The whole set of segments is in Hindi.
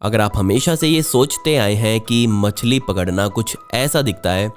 अगर आप हमेशा से ये सोचते आए हैं कि मछली पकड़ना कुछ ऐसा दिखता है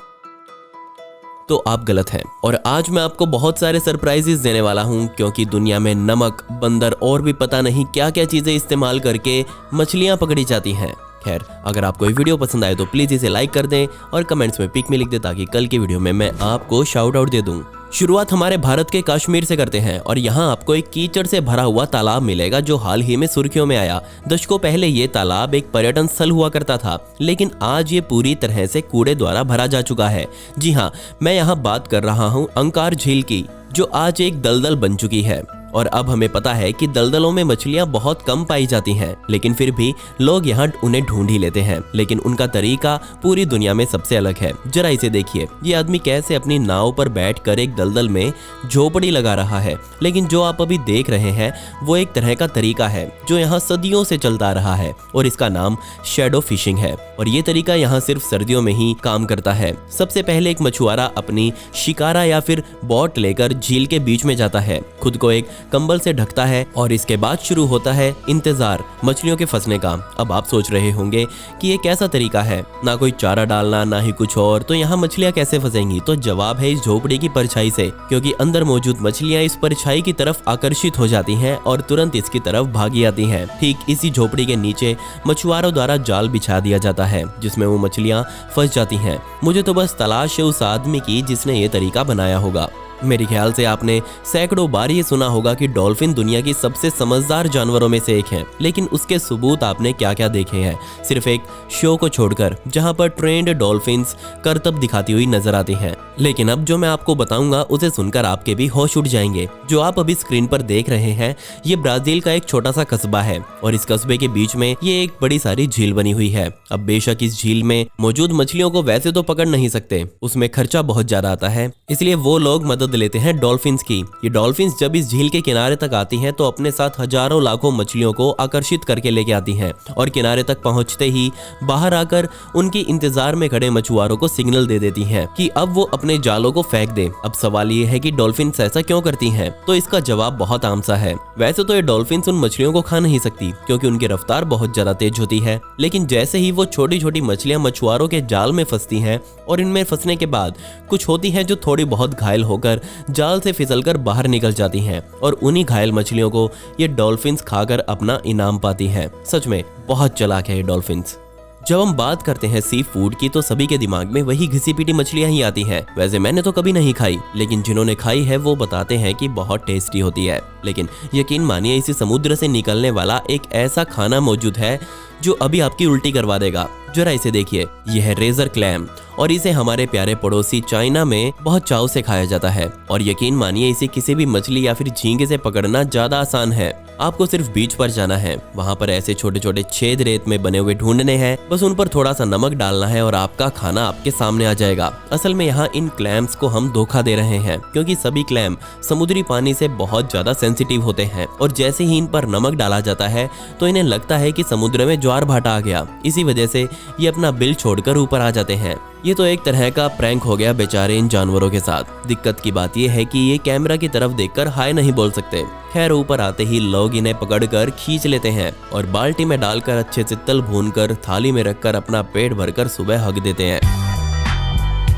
तो आप गलत हैं। और आज मैं आपको बहुत सारे सरप्राइजेस देने वाला हूं, क्योंकि दुनिया में नमक, बंदर और भी पता नहीं क्या क्या चीजें इस्तेमाल करके मछलियां पकड़ी जाती हैं। खैर, अगर आपको ये वीडियो पसंद आए तो प्लीज इसे लाइक कर दें और कमेंट्स में पिक में लिख दें ताकि कल की वीडियो में मैं आपको शाउट आउट दे दूं। शुरुआत हमारे भारत के कश्मीर से करते हैं और यहाँ आपको एक कीचड़ से भरा हुआ तालाब मिलेगा जो हाल ही में सुर्खियों में आया। दशकों पहले ये तालाब एक पर्यटन स्थल हुआ करता था, लेकिन आज ये पूरी तरह से कूड़े द्वारा भरा जा चुका है। जी हाँ, मैं यहाँ बात कर रहा हूँ अंकार झील की, जो आज एक दलदल बन चुकी है। और अब हमें पता है कि दलदलों में मछलियां बहुत कम पाई जाती हैं, लेकिन फिर भी लोग यहाँ उन्हें ढूंढ ही लेते हैं। लेकिन उनका तरीका पूरी दुनिया में सबसे अलग है। जरा इसे देखिए, ये आदमी कैसे अपनी नाव पर बैठकर एक दलदल में झोपड़ी लगा रहा है। लेकिन जो आप अभी देख रहे हैं वो एक तरह का तरीका है जो यहाँ सदियों से चलता आ रहा है, और इसका नाम शैडो फिशिंग है। और ये तरीका यहाँ सिर्फ सर्दियों में ही काम करता है। सबसे पहले एक मछुआरा अपनी शिकारा या फिर बोट लेकर झील के बीच में जाता है, खुद को एक कंबल से ढकता है और इसके बाद शुरू होता है इंतजार मछलियों के फंसने का। अब आप सोच रहे होंगे कि ये कैसा तरीका है, ना कोई चारा डालना ना ही कुछ और, तो यहाँ मछलियां कैसे फंसेंगी? तो जवाब है इस झोपड़ी की परछाई से, क्योंकि अंदर मौजूद मछलियां इस परछाई की तरफ आकर्षित हो जाती हैं और तुरंत इसकी तरफ भागी आती हैं। ठीक इसी झोपड़ी के नीचे मछुआरों द्वारा जाल बिछा दिया जाता है जिसमें वो मछलियां फंस जाती हैं। मुझे तो बस तलाश है उस आदमी की जिसने ये तरीका बनाया होगा। मेरे ख्याल से आपने सैकड़ों बार ये सुना होगा कि डॉल्फिन दुनिया की सबसे समझदार जानवरों में से एक है, लेकिन उसके सबूत आपने क्या क्या देखे हैं? सिर्फ एक शो को छोड़कर जहां पर ट्रेंड डॉल्फिन्स करतब दिखाती हुई नजर आती हैं। लेकिन अब जो मैं आपको बताऊंगा उसे सुनकर आपके भी होश उड़ जाएंगे। जो आप अभी स्क्रीन पर देख रहे हैं ये ब्राजील का एक छोटा सा कस्बा है, और इस कस्बे के बीच में ये एक बड़ी सारी झील बनी हुई है। अब बेशक इस झील में मौजूद मछलियों को वैसे तो पकड़ नहीं सकते, उसमें खर्चा बहुत ज्यादा आता है, इसलिए वो लोग मदद लेते हैं डॉल्फिन्स की। ये डॉल्फिन्स जब इस झील के किनारे तक आती हैं तो अपने साथ हजारों लाखों मछलियों को आकर्षित करके लेके आती हैं, और किनारे तक पहुंचते ही बाहर आकर उनकी इंतजार में खड़े मछुआरों को सिग्नल दे देती हैं कि अब वो अपने जालों को फेंक दें। अब सवाल ये है कि डॉल्फिन्स ऐसा क्यों करती हैं? तो इसका जवाब बहुत आम सा है। वैसे तो ये डॉल्फिन्स उन मछलियों को खा नहीं सकती क्योंकि उनकी रफ्तार बहुत ज्यादा तेज होती है, लेकिन जैसे ही वो छोटी छोटी मछलियां मछुआरों के जाल में फंसती हैं और इनमें फंसने के बाद कुछ होती हैं जो थोड़ी बहुत घायल होकर जाल से फिसलकर बाहर निकल जाती हैं, और उन्हीं घायल मछलियों को ये डॉल्फिन्स खाकर अपना इनाम पाती हैं। सच में बहुत चालाक है ये डॉल्फिन्स। जब हम बात करते हैं सी फूड की तो सभी के दिमाग में वही घिसी पीटी मछलियां ही आती हैं। वैसे मैंने तो कभी नहीं खाई, लेकिन जिन्होंने खाई है वो बताते हैं कि बहुत टेस्टी होती है। लेकिन यकीन मानिए इसी समुद्र से निकलने वाला एक ऐसा खाना मौजूद है जो अभी आपकी उल्टी करवा देगा। जरा इसे देखिए, यह है रेजर क्लैम, और इसे हमारे प्यारे पड़ोसी चाइना में बहुत चाव से खाया जाता है। और यकीन मानिए इसे किसी भी मछली या फिर झींगे से पकड़ना ज्यादा आसान है। आपको सिर्फ बीच पर जाना है, वहाँ पर ऐसे छोटे छोटे छेद रेत में बने हुए ढूंढने हैं, बस उन पर थोड़ा सा नमक डालना है और आपका खाना आपके सामने आ जाएगा। असल में यहाँ इन क्लैम्स को हम धोखा दे रहे हैं, क्योंकि सभी क्लैम समुद्री पानी से बहुत ज्यादा सेंसिटिव होते हैं, और जैसे ही इन पर नमक डाला जाता है तो इन्हें लगता है कि समुद्र में ज्वार भाटा आ गया। इसी वजह से ये अपना बिल छोड़कर ऊपर आ जाते हैं। ये तो एक तरह का प्रैंक हो गया बेचारे इन जानवरों के साथ। दिक्कत की बात ये है कि ये कैमरा की तरफ देखकर हाय नहीं बोल सकते। खैर, ऊपर आते ही लोग इन्हें पकड़कर खींच लेते हैं और बाल्टी में डालकर अच्छे से तल भूनकर थाली में रखकर अपना पेट भरकर सुबह हक देते हैं।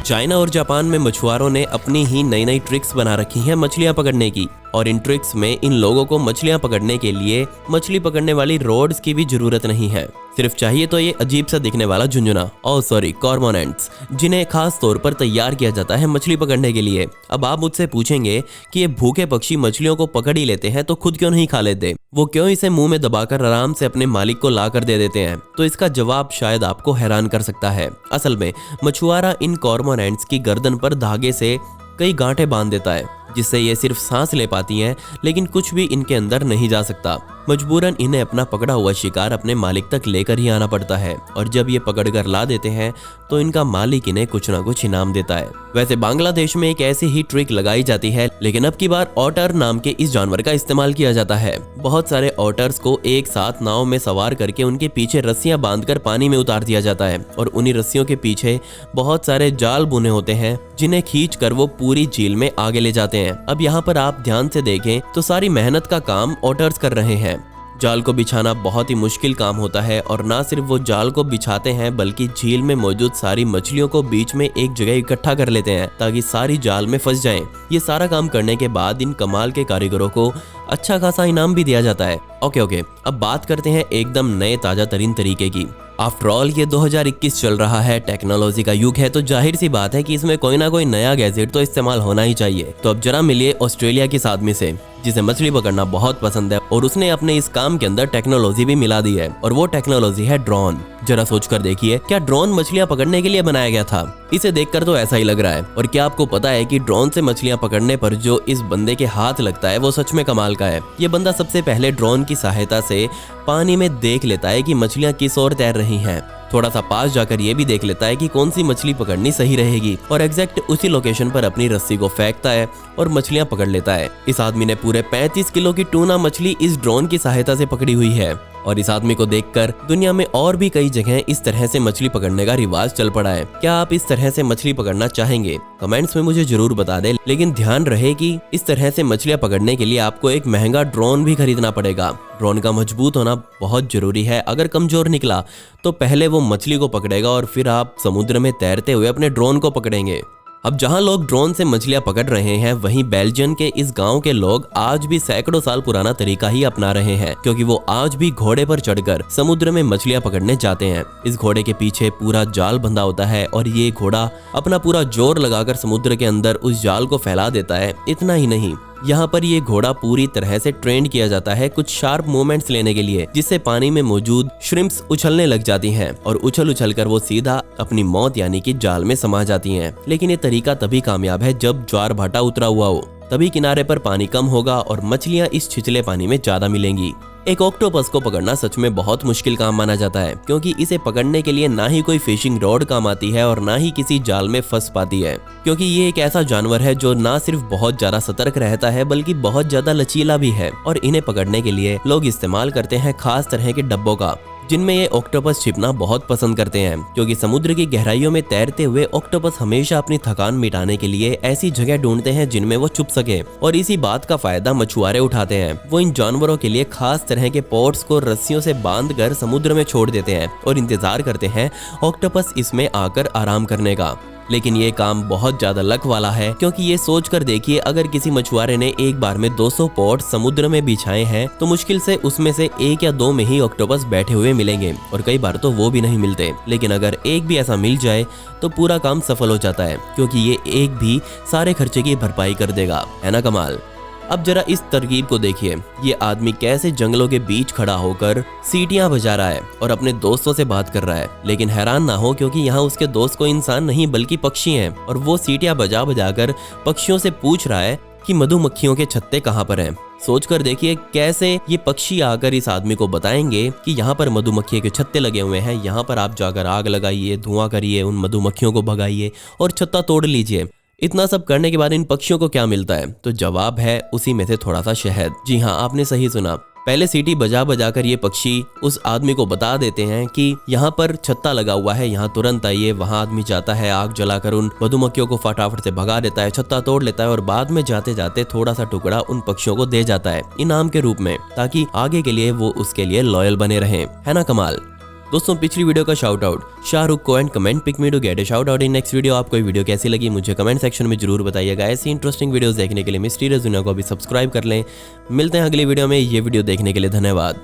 चाइना और जापान में मछुआरों ने अपनी ही नई नई ट्रिक्स बना रखी हैं मछलियां पकड़ने की, और इन ट्रिक्स में इन लोगों को मछलियां पकड़ने के लिए मछली पकड़ने वाली रोड्स की भी जरूरत नहीं है। सिर्फ चाहिए तो ये अजीब सा दिखने वाला झुंझुना, कॉर्मोनेंट्स, जिन्हें खास तौर पर तैयार किया जाता है मछली पकड़ने के लिए। अब आप मुझसे पूछेंगे कि ये भूखे पक्षी मछलियों को पकड़ ही लेते हैं तो खुद क्यों नहीं खा लेते? वो क्यों इसे मुंह में दबाकर आराम से अपने मालिक को ला कर दे देते हैं? तो इसका जवाब शायद आपको हैरान कर सकता है। असल में मछुआरा इन कॉर्मोनेंट्स की गर्दन पर धागे से कई गांठें बांध देता है, जिससे ये सिर्फ सांस ले पाती हैं, लेकिन कुछ भी इनके अंदर नहीं जा सकता। मजबूरन इन्हें अपना पकड़ा हुआ शिकार अपने मालिक तक लेकर ही आना पड़ता है, और जब ये पकड़कर ला देते हैं तो इनका मालिक इन्हें कुछ ना कुछ इनाम देता है। वैसे बांग्लादेश में एक ऐसी ही ट्रिक लगाई जाती है, लेकिन अब की बार ऑटर नाम के इस जानवर का इस्तेमाल किया जाता है। बहुत सारे ऑटर्स को एक साथ नाव में सवार करके उनके पीछे रस्सियां बांधकर पानी में उतार दिया जाता है, और उन्हीं रस्सियों के पीछे बहुत सारे जाल बुने होते हैं जिन्हें खींच कर वो पूरी झील में आगे ले जाते हैं। अब यहाँ पर आप ध्यान से देखें तो सारी मेहनत का काम ऑटर्स कर रहे हैं। जाल को बिछाना बहुत ही मुश्किल काम होता है और ना सिर्फ वो जाल को बिछाते हैं बल्कि झील में मौजूद सारी मछलियों को बीच में एक जगह इकट्ठा कर लेते हैं ताकि सारी जाल में फंस जाएं। ये सारा काम करने के बाद इन कमाल के कारीगरों को अच्छा खासा इनाम भी दिया जाता है। ओके, अब बात करते हैं एकदम नए ताजा तरीन तरीके की। आफ्टर ऑल ये 2021 चल रहा है, टेक्नोलॉजी का युग है, तो जाहिर सी बात है कि इसमें कोई ना कोई नया गैजेट तो इस्तेमाल होना ही चाहिए। तो अब जरा मिलिए ऑस्ट्रेलिया के इस आदमी से जिसे मछली पकड़ना बहुत पसंद है और उसने अपने इस काम के अंदर टेक्नोलॉजी भी मिला दी है, और वो टेक्नोलॉजी है ड्रोन। जरा सोच कर देखिए, क्या ड्रोन मछलियां पकड़ने के लिए बनाया गया था? इसे देखकर तो ऐसा ही लग रहा है। और क्या आपको पता है कि ड्रोन से मछलियां पकड़ने पर जो इस बंदे के हाथ लगता है वो सच में कमाल का है। ये बंदा सबसे पहले ड्रोन की सहायता से पानी में देख लेता है कि मछलियां किस ओर तैर रही हैं। थोड़ा सा पास जाकर ये भी देख लेता है कि कौन सी मछली पकड़नी सही रहेगी और एग्जैक्ट उसी लोकेशन पर अपनी रस्सी को फेंकता है और मछलियां पकड़ लेता है। इस आदमी ने पूरे 35 किलो की टूना मछली इस ड्रोन की सहायता से पकड़ी हुई है। और इस आदमी को देखकर दुनिया में और भी कई जगह इस तरह से मछली पकड़ने का रिवाज चल पड़ा है। क्या आप इस तरह से मछली पकड़ना चाहेंगे? कमेंट्स में मुझे जरूर बता दें, लेकिन ध्यान रहे कि इस तरह से मछलियां पकड़ने के लिए आपको एक महंगा ड्रोन भी खरीदना पड़ेगा। ड्रोन का मजबूत होना बहुत जरूरी है। अगर कमजोर निकला तो पहले वो मछली को पकड़ेगा और फिर आप समुद्र में तैरते हुए अपने ड्रोन को पकड़ेंगे। अब जहां लोग ड्रोन से मछलियां पकड़ रहे हैं, वहीं बेल्जियम के इस गांव के लोग आज भी सैकड़ों साल पुराना तरीका ही अपना रहे हैं, क्योंकि वो आज भी घोड़े पर चढ़कर समुद्र में मछलियां पकड़ने जाते हैं। इस घोड़े के पीछे पूरा जाल बंधा होता है और ये घोड़ा अपना पूरा जोर लगाकर समुद्र के अंदर उस जाल को फैला देता है। इतना ही नहीं, यहाँ पर ये घोड़ा पूरी तरह से ट्रेन किया जाता है कुछ शार्प मूवमेंट्स लेने के लिए, जिससे पानी में मौजूद श्रिम्प्स उछलने लग जाती हैं और उछल कर वो सीधा अपनी मौत यानी कि जाल में समा जाती हैं। लेकिन ये तरीका तभी कामयाब है जब ज्वार भाटा उतरा हुआ हो, तभी किनारे पर पानी कम होगा और मछलियां इस छिछले पानी में ज्यादा मिलेंगी। एक ऑक्टोपस को पकड़ना सच में बहुत मुश्किल काम माना जाता है, क्योंकि इसे पकड़ने के लिए ना ही कोई फिशिंग रॉड काम आती है और ना ही किसी जाल में फंस पाती है, क्योंकि ये एक ऐसा जानवर है जो ना सिर्फ बहुत ज्यादा सतर्क रहता है बल्कि बहुत ज्यादा लचीला भी है। और इन्हें पकड़ने के लिए लोग इस्तेमाल करते हैं खास तरह के डब्बों का, जिनमें ये ऑक्टोपस छिपना बहुत पसंद करते हैं, क्योंकि समुद्र की गहराइयों में तैरते हुए ऑक्टोपस हमेशा अपनी थकान मिटाने के लिए ऐसी जगह ढूंढते हैं जिनमें वो छुप सके। और इसी बात का फायदा मछुआरे उठाते हैं। वो इन जानवरों के लिए खास तरह के पॉट्स को रस्सियों से बांधकर समुद्र में छोड़ देते हैं और इंतजार करते हैं ऑक्टोपस इसमें आकर आराम करने का। लेकिन ये काम बहुत ज्यादा लक वाला है, क्योंकि ये सोच कर देखिए, अगर किसी मछुआरे ने एक बार में 200 पॉट समुद्र में बिछाए हैं तो मुश्किल से उसमें से 1 या 2 में ही ऑक्टोपस बैठे हुए मिलेंगे, और कई बार तो वो भी नहीं मिलते। लेकिन अगर एक भी ऐसा मिल जाए तो पूरा काम सफल हो जाता है, क्योंकि ये एक भी सारे खर्चे की भरपाई कर देगा। है ना कमाल? अब जरा इस तरकीब को देखिए, ये आदमी कैसे जंगलों के बीच खड़ा होकर सीटियां बजा रहा है और अपने दोस्तों से बात कर रहा है। लेकिन हैरान ना हो, क्योंकि यहाँ उसके दोस्त कोई इंसान नहीं बल्कि पक्षी हैं, और वो सीटियां बजा कर पक्षियों से पूछ रहा है कि मधुमक्खियों के छत्ते कहाँ पर हैं। सोच कर देखिए कैसे ये पक्षी आकर इस आदमी को बताएंगे कि यहाँ पर मधुमक्खियों के छत्ते लगे हुए हैं, यहाँ पर आप जाकर आग लगाइए, धुआं करिए, उन मधुमक्खियों को भगाइए और छत्ता तोड़ लीजिए। इतना सब करने के बाद इन पक्षियों को क्या मिलता है? तो जवाब है उसी में से थोड़ा सा शहद। जी हाँ, आपने सही सुना। पहले सीटी बजा कर ये पक्षी उस आदमी को बता देते हैं कि यहाँ पर छत्ता लगा हुआ है, यहाँ तुरंत आइए। वहाँ आदमी जाता है, आग जलाकर उन मधुमक्खियों को फटाफट से भगा देता है, छत्ता तोड़ लेता है और बाद में जाते जाते थोड़ा सा टुकड़ा उन पक्षियों को दे जाता है इनाम के रूप में, ताकि आगे के लिए वो उसके लिए लॉयल बने रहें। है ना कमाल? दोस्तों, पिछली वीडियो का शाउट आउट शाहरुख को and comment pick me to get a shout out in next video. आपको ये वीडियो कैसी लगी मुझे कमेंट सेक्शन में जरूर बताइएगा। ऐसी इंटरेस्टिंग वीडियोस देखने के लिए मिस्टीरियस दुनिया को भी सब्सक्राइब कर लें। मिलते हैं अगली वीडियो में। ये वीडियो देखने के लिए धन्यवाद।